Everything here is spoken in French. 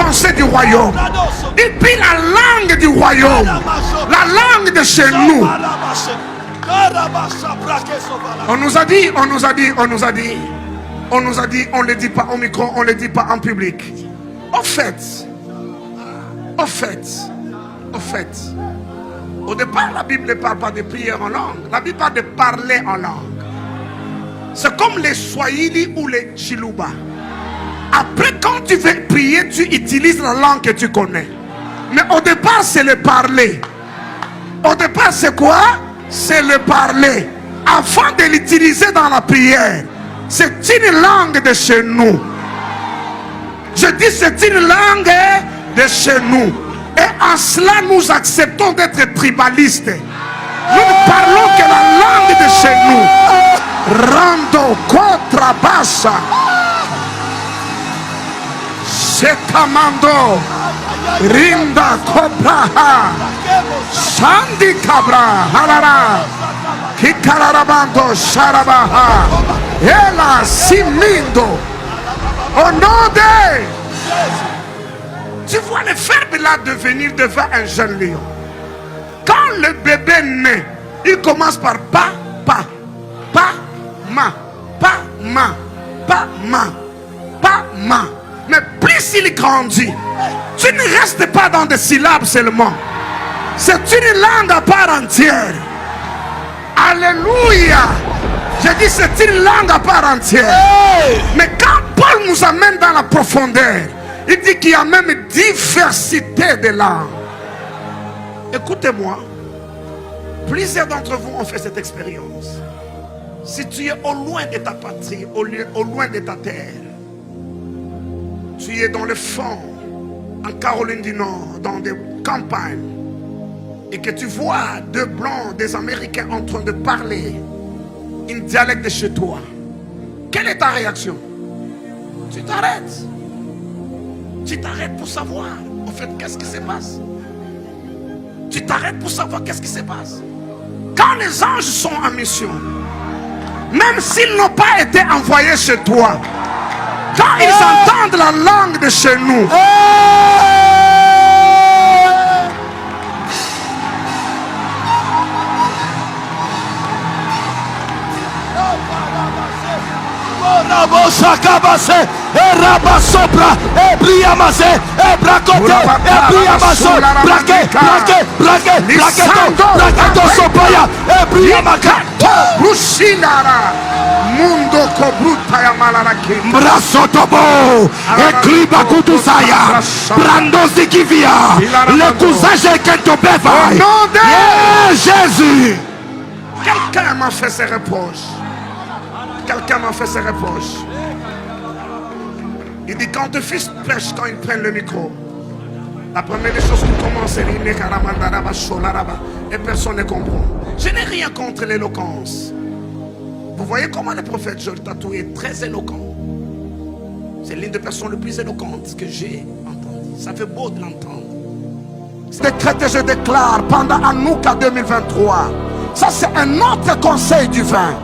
pensée du royaume. Il prie la langue du royaume. La langue de chez nous. On nous a dit, on nous a dit, on nous a dit. On nous a dit, on ne le dit pas au micro, on ne le dit pas en public. Au fait, au départ, la Bible ne parle pas de prière en langue. La Bible parle de parler en langue. C'est comme les Swahili ou les Chiluba. Après, quand tu veux prier, tu utilises la langue que tu connais. Mais au départ, c'est le parler. Au départ, c'est quoi? C'est le parler. Avant de l'utiliser dans la prière, c'est une langue de chez nous. Je dis, c'est une langue de chez nous. Et en cela, nous acceptons d'être tribalistes. Nous ne parlons que la langue de chez nous. Rando contra bassa. Sekamando. Rinda cobraha. Sandi cabra. Halara. Kikararabando sharabaha. Ela simindo. Au nom de... Tu vois le ferme là devenir devant un jeune lion. Quand le bébé naît, il commence par pa, ma, ma. Mais plus il grandit, tu ne restes pas dans des syllabes seulement. C'est une langue à part entière. Alléluia. Je dis c'est une langue à part entière. Mais quand Paul nous amène dans la profondeur, il dit qu'il y a même diversité de langues. Écoutez-moi, plusieurs d'entre vous ont fait cette expérience. Si tu es au loin de ta patrie, au loin de ta terre, tu es dans le fond, en Caroline du Nord, dans des campagnes, et que tu vois deux blancs, des Américains en train de parler une dialecte de chez toi, quelle est ta réaction? Tu t'arrêtes. Tu t'arrêtes pour savoir, en fait, qu'est-ce qui se passe. Tu t'arrêtes pour savoir qu'est-ce qui se passe. Quand les anges sont en mission, même s'ils n'ont pas été envoyés chez toi, quand ils entendent la langue de chez nous, Mundo cobruta ya malaraki. Brasotobo, ekliba kutusaya, brandosi kivia, le cousaje kentobeva. Au nom de Jésus. Quelqu'un m'a fait ses reproches. Quelqu'un m'a fait ses reproches. Il dit quand tes fils prêchent, quand ils prennent le micro, la première des choses qui commence c'est et personne ne comprend. Je n'ai rien contre l'éloquence. Vous voyez comment le prophète Joël Tatou est très éloquent. C'est l'une des personnes les plus éloquentes que j'ai entendues. Ça fait beau de l'entendre. Décrète, je déclare pendant Hanouka 2023. Ça c'est un autre conseil du vin.